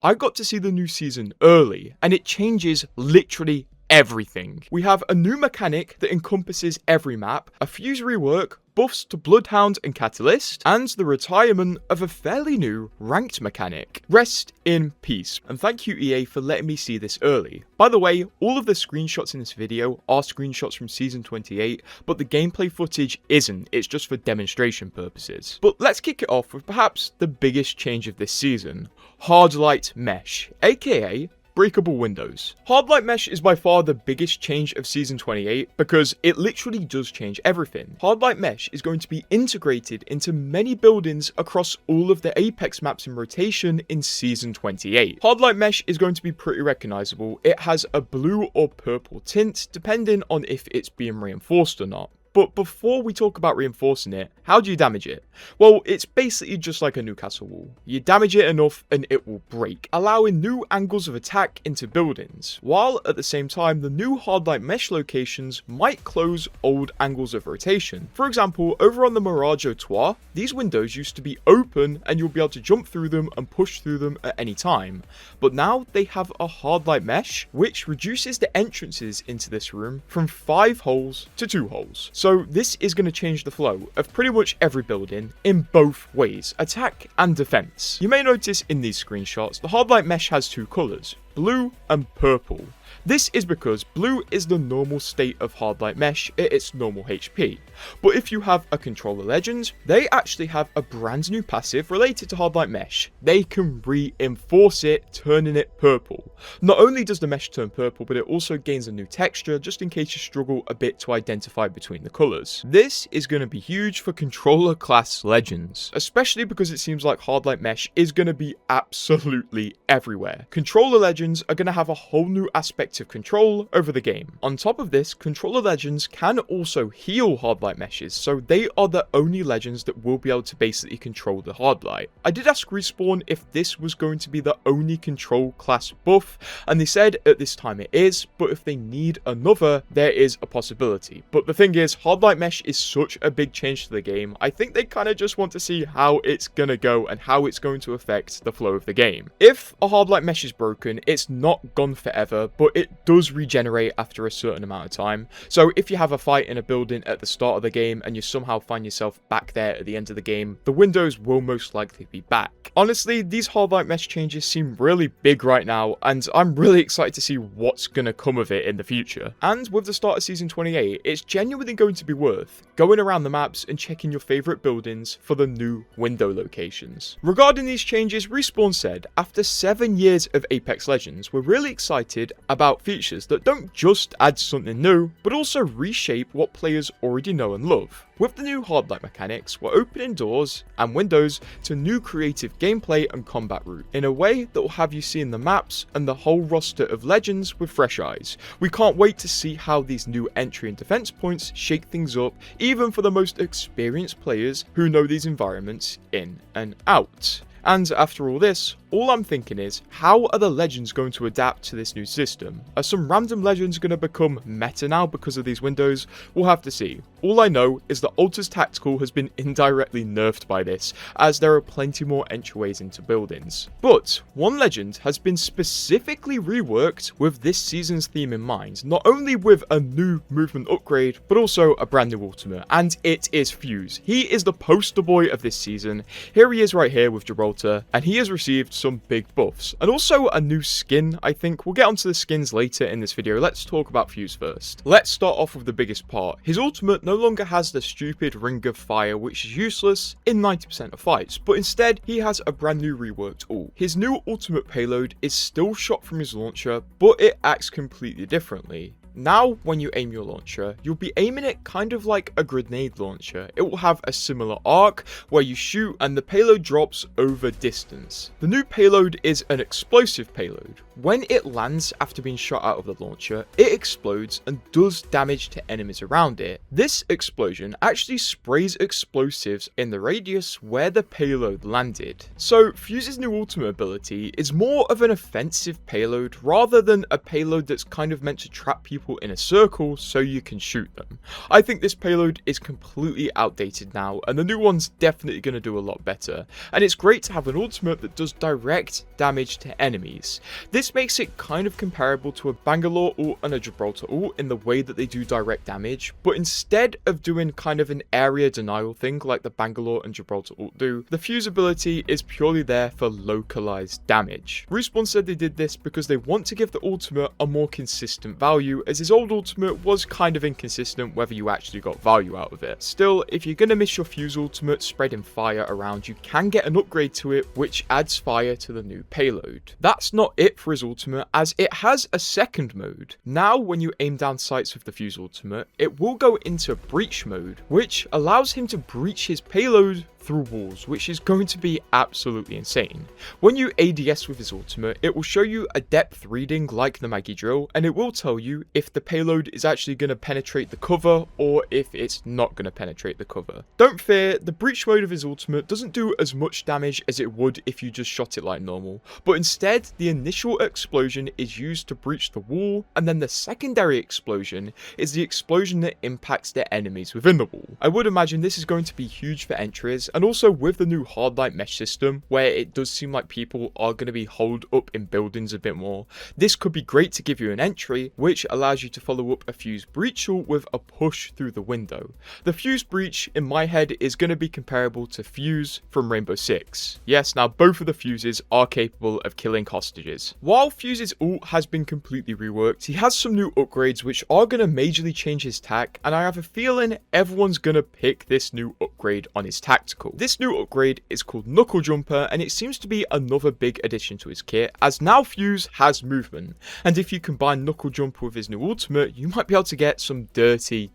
I got to see the new season early, and it changes literally everything. We have a new mechanic that encompasses every map, a fuse rework, buffs to Bloodhound and Catalyst, and the retirement of a fairly new ranked mechanic. Rest in peace, and thank you EA for letting me see this early. By the way, all of the screenshots in this video are screenshots from Season 28, but the gameplay footage isn't, it's just for demonstration purposes. But let's kick it off with perhaps the biggest change of this season, Hardlight Mesh, aka breakable windows. Hardlight Mesh is by far the biggest change of Season 28 because it literally does change everything. Hardlight Mesh is going to be integrated into many buildings across all of the Apex maps in rotation in Season 28. Hardlight Mesh is going to be pretty recognizable. It has a blue or purple tint depending on if it's being reinforced or not. But before we talk about reinforcing it, how do you damage it? Well, it's basically just like a Newcastle wall. You damage it enough and it will break, allowing new angles of attack into buildings, while at the same time the new Hardlight Mesh locations might close old angles of rotation. For example, over on the Mirage au Toit, these windows used to be open and you'll be able to jump through them and push through them at any time. But now they have a Hardlight Mesh, which reduces the entrances into this room from 5 holes to 2 holes. So this is going to change the flow of pretty much every building in both ways, attack and defense. You may notice in these screenshots, the Hardlight Mesh has 2 colors, blue and purple. This is because blue is the normal state of Hardlight Mesh at its normal HP. But if you have a Controller Legends, they actually have a brand new passive related to Hardlight Mesh. They can reinforce it, turning it purple. Not only does the mesh turn purple, but it also gains a new texture just in case you struggle a bit to identify between the colours. This is going to be huge for Controller class Legends, especially because it seems like Hardlight Mesh is going to be absolutely everywhere. Controller Legends are going to have a whole new aspect of control over the game. On top of this, Controller Legends can also heal Hardlight Meshes, so they are the only Legends that will be able to basically control the Hardlight. I did ask Respawn if this was going to be the only control class buff, and they said at this time it is, but if they need another, there is a possibility. But the thing is, Hardlight Mesh is such a big change to the game, I think they kind of just want to see how it's gonna go and how it's going to affect the flow of the game. If a Hardlight Mesh is broken, it's not gone forever, but it does regenerate after a certain amount of time. So if you have a fight in a building at the start of the game and you somehow find yourself back there at the end of the game, the windows will most likely be back. Honestly, these Hardlight Mesh changes seem really big right now, and I'm really excited to see what's gonna come of it in the future. And with the start of Season 28, it's genuinely going to be worth going around the maps and checking your favourite buildings for the new window locations. Regarding these changes, Respawn said, after 7 years of Apex Legends, we're really excited about features that don't just add something new, but also reshape what players already know and love. With the new Hardlight mechanics, we're opening doors and windows to new creative gameplay and combat route, in a way that will have you seeing the maps and the whole roster of Legends with fresh eyes. We can't wait to see how these new entry and defense points shake things up, even for the most experienced players who know these environments in and out. And after all this, all I'm thinking is, how are the Legends going to adapt to this new system? Are some random Legends going to become meta now because of these windows? We'll have to see. All I know is that Ultra's Tactical has been indirectly nerfed by this, as there are plenty more entryways into buildings. But one Legend has been specifically reworked with this season's theme in mind, not only with a new movement upgrade, but also a brand new ultimate, and it is Fuse. He is the poster boy of this season. Here he is right here with Gibraltar, and he has received some big buffs, and also a new skin. I think we'll get onto the skins later in this video. Let's talk about Fuse first. Let's start off with the biggest part. His ultimate no longer has the stupid ring of fire, which is useless in 90% of fights, but instead he has a brand new reworked ult. His new ultimate payload is still shot from his launcher, but it acts completely differently. Now, when you aim your launcher, you'll be aiming it kind of like a grenade launcher. It will have a similar arc where you shoot and the payload drops over distance. The new payload is an explosive payload. When it lands after being shot out of the launcher, it explodes and does damage to enemies around it. This explosion actually sprays explosives in the radius where the payload landed. So Fuse's new ultimate ability is more of an offensive payload rather than a payload that's kind of meant to trap people people in a circle so you can shoot them. I think this payload is completely outdated now, and the new one's definitely going to do a lot better. And it's great to have an ultimate that does direct damage to enemies. This makes it kind of comparable to a Bangalore ult and a Gibraltar ult in the way that they do direct damage, but instead of doing kind of an area denial thing like the Bangalore and Gibraltar ult do, the fuse ability is purely there for localized damage. Respawn said they did this because they want to give the ultimate a more consistent value, as his old ultimate was kind of inconsistent whether you actually got value out of it. Still, if you're going to miss your fuse ultimate spreading fire around, you can get an upgrade to it which adds fire to the new payload. That's not it for his ultimate, as it has a second mode. Now when you aim down sights with the fuse ultimate, it will go into breach mode, which allows him to breach his payload through walls, which is going to be absolutely insane. When you ADS with his ultimate, it will show you a depth reading like the Maggie drill, and it will tell you if the payload is actually going to penetrate the cover or if it's not going to penetrate the cover. Don't fear, the breach mode of his ultimate doesn't do as much damage as it would if you just shot it like normal, but instead the initial explosion is used to breach the wall, and then the secondary explosion is the explosion that impacts the enemies within the wall. I would imagine this is going to be huge for entries, and also with the new hard light mesh system, where it does seem like people are going to be holed up in buildings a bit more, this could be great to give you an entry, which allows you to follow up a fuse breach with a push through the window. The fuse breach, in my head, is going to be comparable to Fuse from Rainbow Six. Yes, now both of the fuses are capable of killing hostages. While Fuse's ult has been completely reworked, he has some new upgrades which are going to majorly change his tac, and I have a feeling everyone's going to pick this new upgrade on his tactical. This new upgrade is called Knuckle Jumper, and it seems to be another big addition to his kit, as now Fuse has movement, and if you combine Knuckle Jumper with his new ultimate, you might be able to get some dirty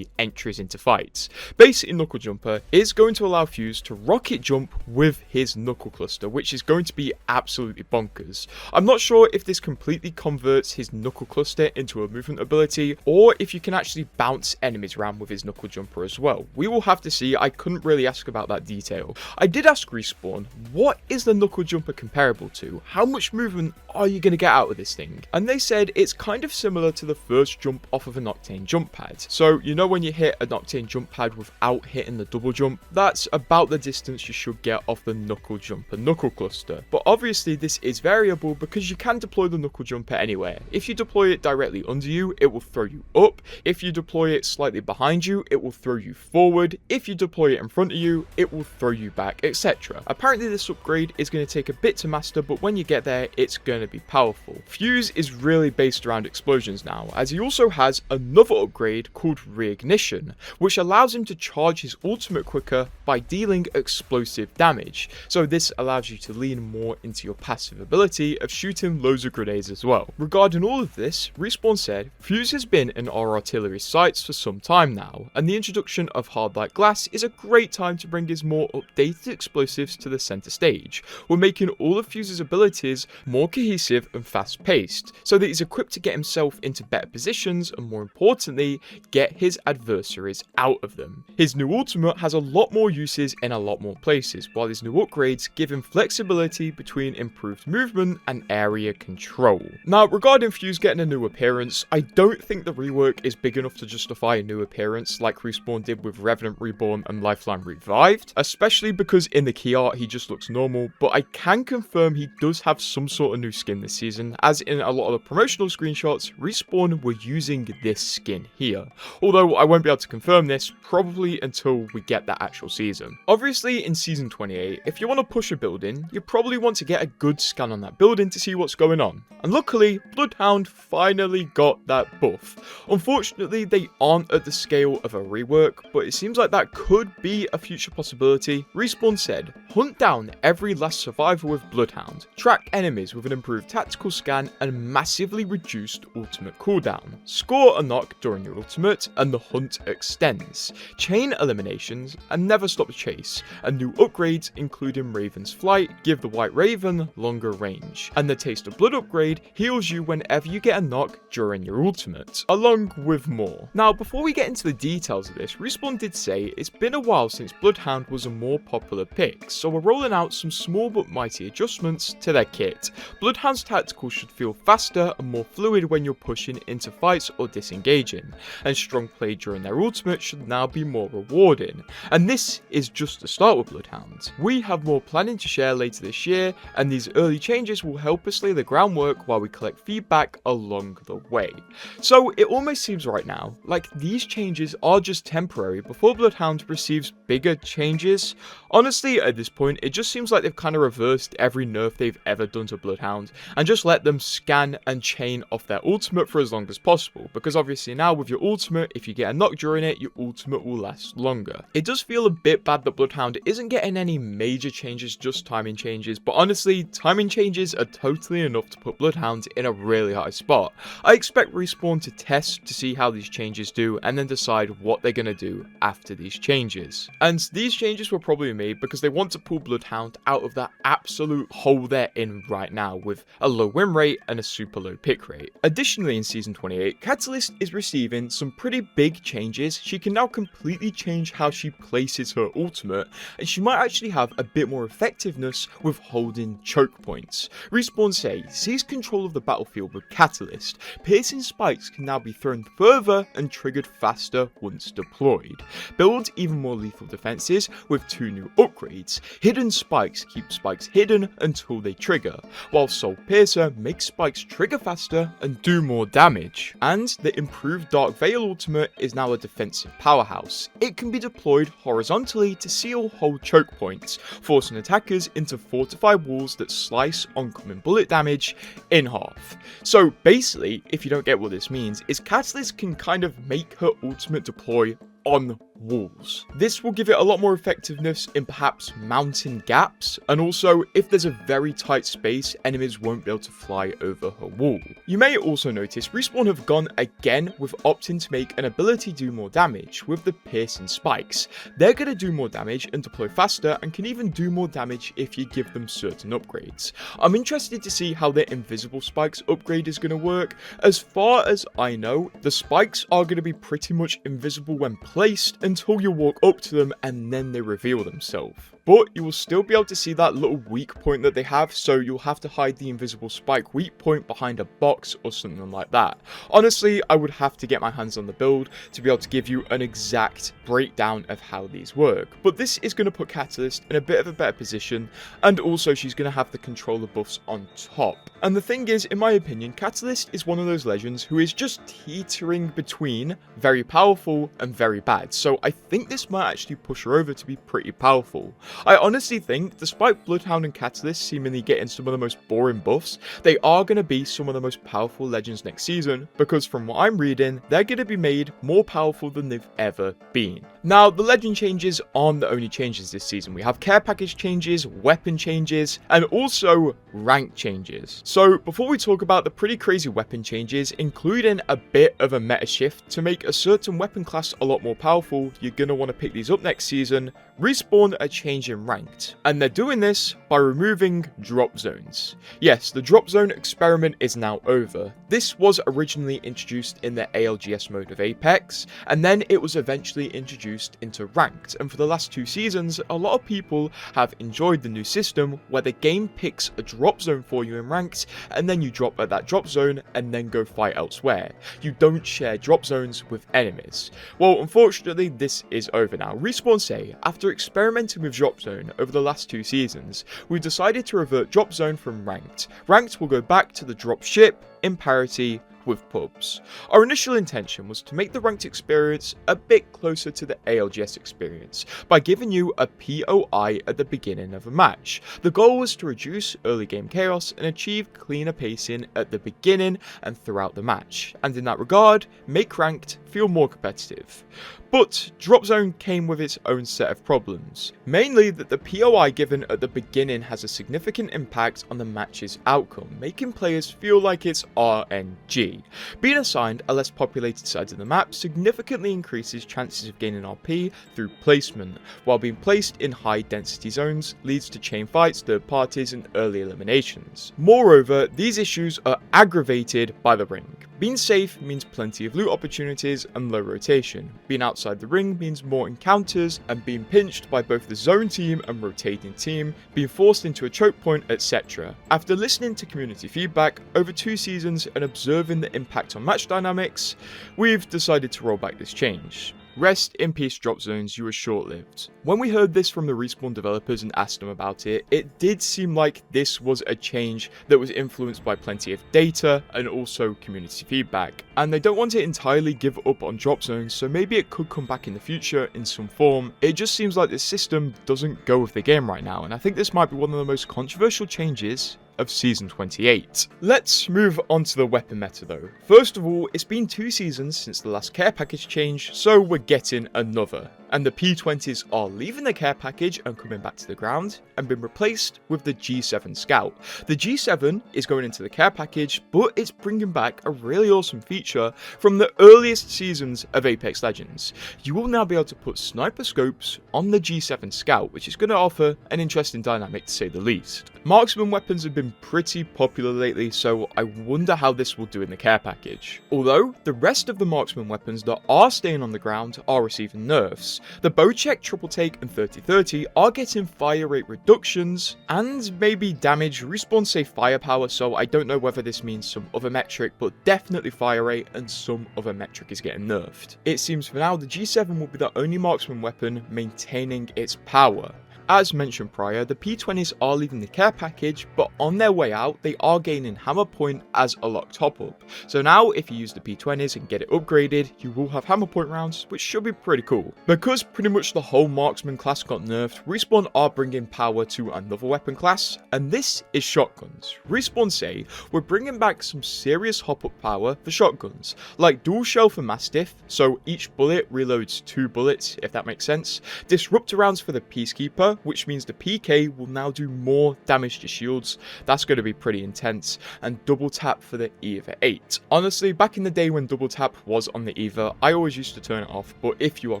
entries into fights. Basically, Knuckle Jumper is going to allow Fuse to rocket jump with his knuckle cluster, which is going to be absolutely bonkers. I'm not sure if this completely converts his knuckle cluster into a movement ability, or if you can actually bounce enemies around with his Knuckle Jumper as well. We will have to see. I couldn't really ask about that detail. I did ask Respawn, what is the Knuckle Jumper comparable to? How much movement are you going to get out of this thing? And they said it's kind of similar to the first jump off of an Octane jump pad. So, you know when you hit an Octane jump pad without hitting the double jump? That's about the distance you should get off the Knuckle Jumper knuckle cluster. But obviously this is variable because you can deploy the Knuckle Jumper anywhere. If you deploy it directly under you, it will throw you up. If you deploy it slightly behind you, it will throw you forward. If you deploy it in front of you, it will throw you back, etc. Apparently this upgrade is going to take a bit to master, but when you get there, it's going to be powerful. Fuse is really based around explosions now, as he also has another upgrade called Reignition, which allows him to charge his ultimate quicker by dealing explosive damage. So this allows you to lean more into your passive ability of shooting loads of grenades as well. Regarding all of this, Respawn said, Fuse has been in our artillery sights for some time now, and the introduction of Hard Light Glass is a great time to bring his more updated explosives to the center stage. We're making all of Fuse's abilities more cohesive and fast paced, so that he's equipped to get himself into better positions and, more importantly, get his adversaries out of them. His new ultimate has a lot more uses in a lot more places, while his new upgrades give him flexibility between improved movement and area control. Now, regarding Fuse getting a new appearance, I don't think the rework is big enough to justify a new appearance like Respawn did with Revenant Reborn and Lifeline Revived, especially because in the key art he just looks normal, but I can confirm he does have some sort of new skin this season, as in a lot of the promotional screenshots, Respawn were using this skin here. Although I won't be able to confirm this probably until we get that actual season. Obviously in season 28, if you want to push a building, you probably want to get a good scan on that building to see what's going on. And luckily, Bloodhound finally got that buff. Unfortunately, they aren't at the scale of a rework, but it seems like that could be a future possibility. Respawn said, hunt down every last survivor with Bloodhound, track enemies with an improved tactical scan and massively reduced ultimate cooldown, score a knock during your ultimate, and the hunt extends, chain eliminations, and never stop the chase, and new upgrades including Raven's Flight give the White Raven longer range, and the Taste of Blood upgrade heals you whenever you get a knock during your ultimate, along with more. Now, before we get into the details of this, Respawn did say it's been a while since Bloodhound was a more popular pick, so we're rolling out some small but mighty adjustments to their kit. Bloodhound's tacticals should feel faster and more fluid when you're pushing into fights or disengaging, and strong play during their ultimate should now be more rewarding. And this is just the start with Bloodhound. We have more planning to share later this year, and these early changes will help us lay the groundwork while we collect feedback along the way. So it almost seems right now like these changes are just temporary before Bloodhound receives bigger changes. Honestly, at this point, it just seems like they've kind of reversed every nerf they've ever done to Bloodhound and just let them scan and chain off their ultimate for as long as possible, because obviously now with your ultimate, if you get a knock during it, your ultimate will last longer. It does feel a bit bad that Bloodhound isn't getting any major changes, just timing changes, but honestly, timing changes are totally enough to put Bloodhound in a really high spot. I expect Respawn to test to see how these changes do and then decide what they're going to do after these changes. And these changes were probably made because they want to pull Bloodhound out of that absolute hole they're in right now with a low win rate and a super low pick rate. Additionally, in Season 28, Catalyst is receiving some pretty big changes. She can now completely change how she places her ultimate, and she might actually have a bit more effectiveness with holding choke points. Respawn say seize control of the battlefield with Catalyst. Piercing spikes can now be thrown further and triggered faster once deployed. Build even more lethal defenses with 2 new upgrades. Hidden spikes keep spikes hidden until they trigger, while Soul Piercer makes spikes trigger faster and do more damage. And the improved Dark Veil ultimate is now a defensive powerhouse. It can be deployed horizontally to seal hold choke points, forcing attackers into fortified walls that slice oncoming bullet damage in half. So basically, if you don't get what this means, is Catalyst can kind of make her ultimate deploy on walls. This will give it a lot more effectiveness in perhaps mountain gaps, and also if there's a very tight space, enemies won't be able to fly over her wall. You may also notice Respawn have gone again with opting to make an ability do more damage with the piercing spikes. They're going to do more damage and deploy faster, and can even do more damage if you give them certain upgrades. I'm interested to see how their invisible spikes upgrade is going to work. As far as I know, the spikes are going to be pretty much invisible when placed until you walk up to them and then they reveal themselves. But you will still be able to see that little weak point that they have, so you'll have to hide the invisible spike weak point behind a box or something like that. Honestly, I would have to get my hands on the build to be able to give you an exact breakdown of how these work. But this is going to put Catalyst in a bit of a better position, and also she's going to have the controller buffs on top. And the thing is, in my opinion, Catalyst is one of those legends who is just teetering between very powerful and very bad. So I think this might actually push her over to be pretty powerful. I honestly think, despite Bloodhound and Catalyst seemingly getting some of the most boring buffs, they are going to be some of the most powerful legends next season, because from what I'm reading, they're going to be made more powerful than they've ever been. Now, the legend changes aren't the only changes this season. We have care package changes, weapon changes, and also rank changes. So before we talk about the pretty crazy weapon changes, including a bit of a meta shift to make a certain weapon class a lot more powerful, you're going to want to pick these up next season. Respawn are changing ranked, and they're doing this by removing drop zones. Yes, the drop zone experiment is now over. This was originally introduced in the ALGS mode of Apex, and then it was eventually introduced into ranked, and for the last 2 seasons, a lot of people have enjoyed the new system where the game picks a drop zone for you in ranked, and then you drop at that drop zone and then go fight elsewhere. You don't share drop zones with enemies. Well, unfortunately, this is over now. Respawn say, after experimenting with drop zone over the last 2 seasons, we've decided to revert drop zone from ranked. Ranked will go back to the drop ship in parity with pubs. Our initial intention was to make the ranked experience a bit closer to the ALGS experience by giving you a POI at the beginning of a match. The goal was to reduce early game chaos and achieve cleaner pacing at the beginning and throughout the match, and in that regard, make ranked feel more competitive. But drop zone came with its own set of problems, mainly that the POI given at the beginning has a significant impact on the match's outcome, making players feel like it's RNG. Being assigned a less populated side of the map significantly increases chances of gaining RP through placement, while being placed in high density zones leads to chain fights, third parties and early eliminations. Moreover, these issues are aggravated by the ring. Being safe means plenty of loot opportunities and low rotation. Being outside the ring means more encounters and being pinched by both the zone team and rotating team, being forced into a choke point, etc. After listening to community feedback over 2 seasons and observing the impact on match dynamics, we've decided to roll back this change. Rest in peace drop zones, you were short-lived. When we heard this from the Respawn developers and asked them about it, it did seem like this was a change that was influenced by plenty of data and also community feedback. And they don't want to entirely give up on drop zones, so maybe it could come back in the future in some form. It just seems like this system doesn't go with the game right now, and I think this might be one of the most controversial changes of Season 28. Let's move on to the weapon meta though. First of all, it's been 2 seasons since the last care package change, so we're getting another. And the P20s are leaving the care package and coming back to the ground and been replaced with the G7 Scout. The G7 is going into the care package, but it's bringing back a really awesome feature from the earliest seasons of Apex Legends. You will now be able to put sniper scopes on the G7 Scout, which is going to offer an interesting dynamic to say the least. Marksman weapons have been pretty popular lately, so I wonder how this will do in the care package. Although, the rest of the marksman weapons that are staying on the ground are receiving nerfs. The Bowcheck, Triple Take and 30-30 are getting fire rate reductions and maybe damage, respawn safe firepower, so I don't know whether this means some other metric, but definitely fire rate and some other metric is getting nerfed. It seems for now the G7 will be the only marksman weapon maintaining its power. As mentioned prior, the P20s are leaving the care package, but on their way out, they are gaining hammer point as a lock top up. So now, if you use the P20s and get it upgraded, you will have hammer point rounds, which should be pretty cool. Because pretty much the whole marksman class got nerfed, Respawn are bringing power to another weapon class, and this is shotguns. Respawn say, we're bringing back some serious hop up power for shotguns, like dual shell for Mastiff, so each bullet reloads 2 bullets, if that makes sense. Disruptor rounds for the Peacekeeper, which means the PK will now do more damage to shields. That's going to be pretty intense. And double tap for the Eva 8. Honestly, back in the day when double tap was on the Eva, I always used to turn it off, but if you are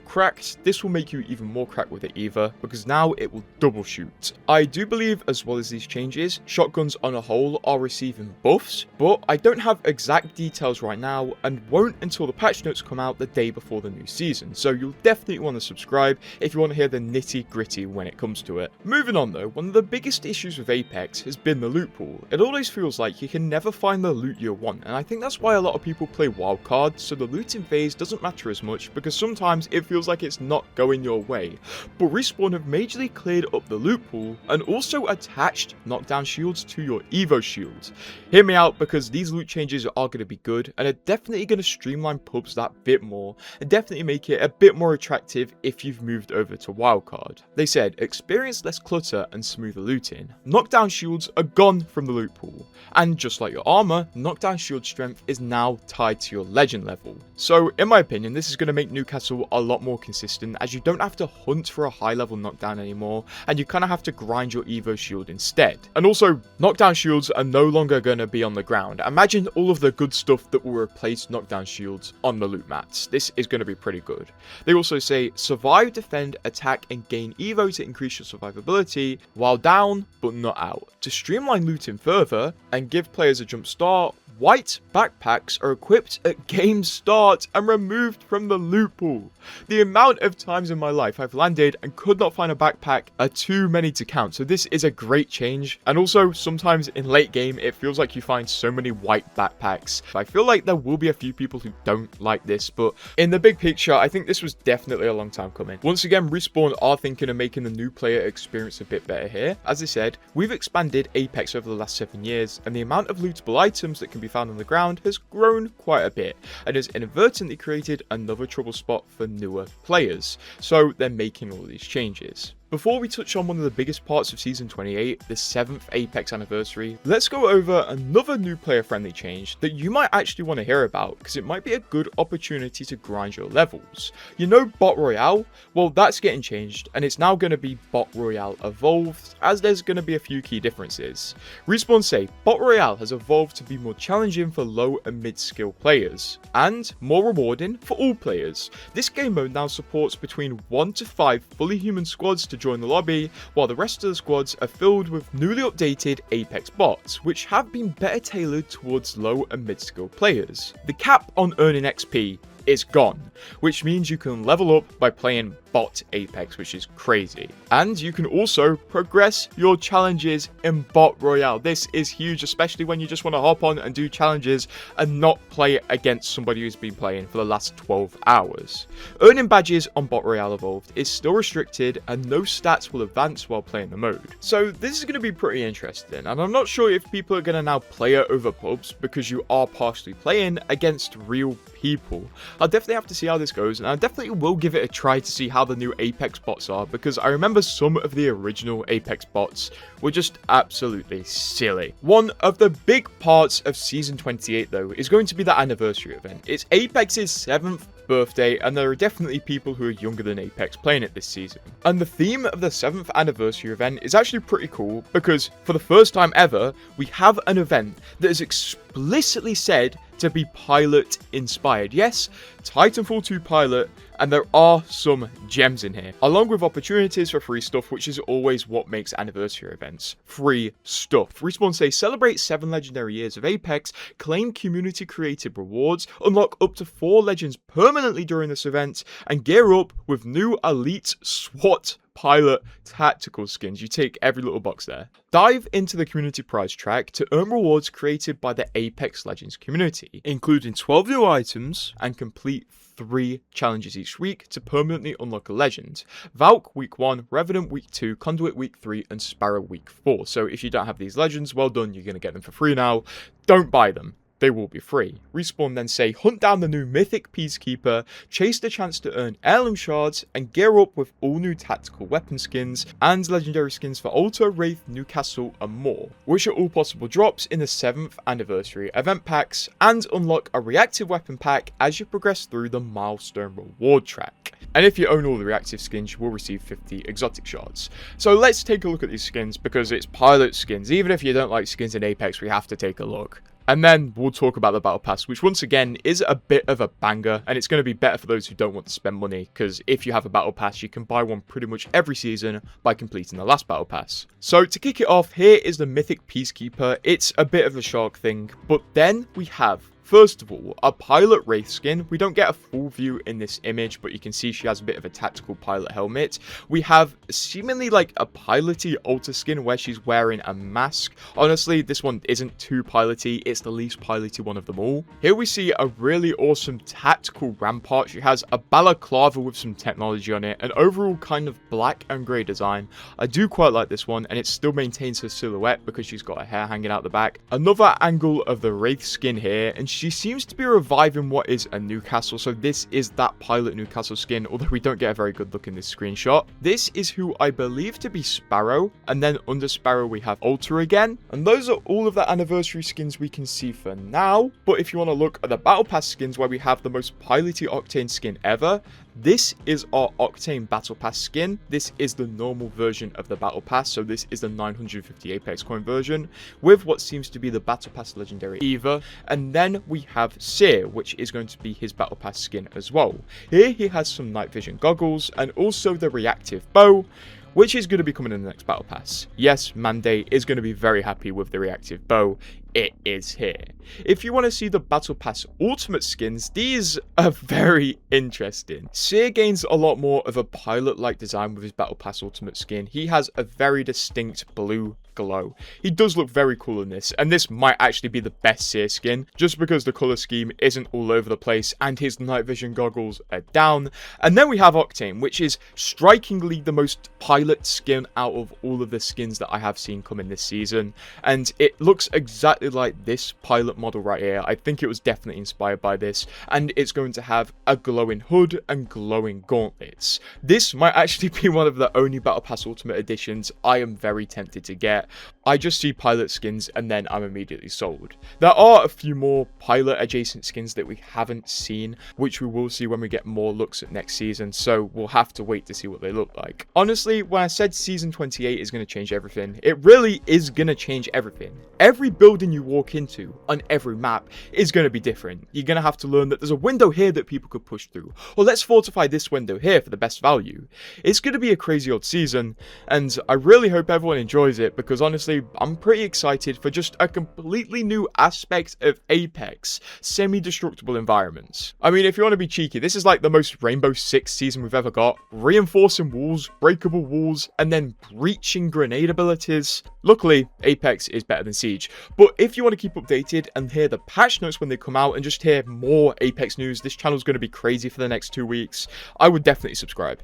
cracked, this will make you even more cracked with the Eva, because now it will double shoot. I do believe, as well as these changes, shotguns on a whole are receiving buffs, but I don't have exact details right now, and won't until the patch notes come out the day before the new season, so you'll definitely want to subscribe if you want to hear the nitty gritty when it comes to it. Moving on though, one of the biggest issues with Apex has been the loot pool. It always feels like you can never find the loot you want, and I think that's why a lot of people play wildcard, so the looting phase doesn't matter as much because sometimes it feels like it's not going your way. But Respawn have majorly cleared up the loot pool and also attached knockdown shields to your Evo shields. Hear me out, because these loot changes are going to be good and are definitely going to streamline pubs that bit more and definitely make it a bit more attractive if you've moved over to wildcard. They said, experience less clutter and smoother looting. Knockdown shields are gone from the loot pool, and just like your armor, knockdown shield strength is now tied to your legend level. So in my opinion, this is going to make Newcastle a lot more consistent, as you don't have to hunt for a high level knockdown anymore, and you kind of have to grind your Evo shield instead. And also, knockdown shields are no longer going to be on the ground. Imagine all of the good stuff that will replace knockdown shields on the loot mats. This is going to be pretty good. They also say survive, defend, attack and gain Evo to increase your survivability while down but not out. To streamline looting further and give players a jump start, white backpacks are equipped at game start and removed from the loot pool. The amount of times in my life I've landed and could not find a backpack are too many to count, so this is a great change. And also, sometimes in late game it feels like you find so many white backpacks. I feel like there will be a few people who don't like this, but in the big picture I think this was definitely a long time coming. Once again, Respawn are thinking of making the new player experience a bit better here. As I said, we've expanded Apex over the last 7 years, and the amount of lootable items that can be found on the ground has grown quite a bit, and has inadvertently created another trouble spot for newer players, so they're making all these changes. Before we touch on one of the biggest parts of Season 28, the 7th Apex anniversary, let's go over another new player-friendly change that you might actually want to hear about, because it might be a good opportunity to grind your levels. You know Bot Royale? Well, that's getting changed, and it's now going to be Bot Royale Evolved, as there's going to be a few key differences. Respawn say Bot Royale has evolved to be more challenging for low and mid-skill players, and more rewarding for all players. This game mode now supports between 1 to 5 fully human squads to join the lobby, while the rest of the squads are filled with newly updated Apex bots, which have been better tailored towards low and mid-skill players. The cap on earning XP is gone, which means you can level up by playing bot Apex, which is crazy. And you can also progress your challenges in bot royale. This is huge, especially when you just want to hop on and do challenges and not play against somebody who's been playing for the last 12 hours. Earning badges on bot royale evolved is still restricted and no stats will advance while playing the mode. So this is going to be pretty interesting, and I'm not sure if people are going to now play it over pubs because you are partially playing against real people. I'll definitely have to see how this goes, and I definitely will give it a try to see how the new Apex bots are, because I remember some of the original Apex bots were just absolutely silly. One of the big parts of Season 28 though is going to be the anniversary event. It's Apex's 7th birthday, and there are definitely people who are younger than Apex playing it this season. And the theme of the 7th anniversary event is actually pretty cool, because for the first time ever, we have an event that is explicitly said to be pilot inspired. Yes, Titanfall 2 pilot, and there are some gems in here, along with opportunities for free stuff, which is always what makes anniversary events. Free stuff. Respawn say celebrate 7 legendary years of Apex, claim community created rewards, unlock up to 4 legends permanently during this event, and gear up with new elite SWAT pilot tactical skins. You take every little box there. Dive into the community prize track to earn rewards created by the Apex Legends community, including 12 new items, and complete 3 challenges each week to permanently unlock a legend. Valk week 1, Revenant week 2, Conduit week 3, and Sparrow week 4. So if you don't have these legends, well done, you're going to get them for free now. Don't buy them. They will be free. Respawn then say hunt down the new mythic Peacekeeper, chase the chance to earn heirloom shards, and gear up with all new tactical weapon skins and legendary skins for Altar, Wraith, Newcastle, and more, which are all possible drops in the 7th anniversary event packs, and unlock a reactive weapon pack as you progress through the milestone reward track. And if you own all the reactive skins, you will receive 50 exotic shards. So let's take a look at these skins, because it's pilot skins. Even if you don't like skins in Apex, we have to take a look. And then we'll talk about the Battle Pass, which once again is a bit of a banger, and it's going to be better for those who don't want to spend money, because if you have a Battle Pass, you can buy one pretty much every season by completing the last Battle Pass. So to kick it off, here is the Mythic Peacekeeper. It's a bit of a shark thing, but then we have, first of all, a pilot Wraith skin. We don't get a full view in this image, but you can see she has a bit of a tactical pilot helmet. We have seemingly like a piloty Altar skin where she's wearing a mask. Honestly, this one isn't too piloty. It's the least piloty one of them all. Here we see a really awesome tactical Rampart. She has a balaclava with some technology on it, an overall kind of black and grey design. I do quite like this one, and it still maintains her silhouette because she's got her hair hanging out the back. Another angle of the Wraith skin here, and she seems to be reviving what is a Newcastle, so this is that pilot Newcastle skin, although we don't get a very good look in this screenshot. This is who I believe to be Sparrow, and then under Sparrow we have Altar again, and those are all of the anniversary skins we can see for now. But if you want to look at the Battle Pass skins, where we have the most piloty Octane skin ever, this is our Octane Battle Pass skin. This is the normal version of the Battle Pass, so this is the 950 Apex coin version, with what seems to be the Battle Pass legendary Eva. And then we have Seer, which is going to be his Battle Pass skin as well. Here he has some night vision goggles, and also the reactive bow, which is going to be coming in the next Battle Pass. Yes, Monday is going to be very happy with the reactive bow. It is here. If you want to see the Battle Pass Ultimate skins, these are very interesting. Seer gains a lot more of a pilot-like design with his Battle Pass Ultimate skin. He has a very distinct blue glow. He does look very cool in this, and this might actually be the best Seer skin, just because the color scheme isn't all over the place and his night vision goggles are down. And then we have Octane, which is strikingly the most pilot skin out of all of the skins that I have seen come in this season, and it looks exactly like this pilot model right here. I think it was definitely inspired by this, and it's going to have a glowing hood and glowing gauntlets. This might actually be one of the only Battle Pass Ultimate editions I am very tempted to get. I just see pilot skins and then I'm immediately sold. There are a few more pilot adjacent skins that we haven't seen, which we will see when we get more looks at next season, so we'll have to wait to see what they look like. Honestly, when I said season 28 is going to change everything, it really is going to change everything. Every building you walk into on every map is going to be different. You're going to have to learn that there's a window here that people could push through, or let's fortify this window here for the best value. It's going to be a crazy old season, and I really hope everyone enjoys it, because honestly, I'm pretty excited for just a completely new aspect of Apex, semi-destructible environments. I mean, if you want to be cheeky, this is like the most Rainbow Six season we've ever got. Reinforcing walls, breakable walls, and then breaching grenade abilities. Luckily, Apex is better than Siege. But if you want to keep updated and hear the patch notes when they come out and just hear more Apex news, this channel is going to be crazy for the next 2 weeks, I would definitely subscribe.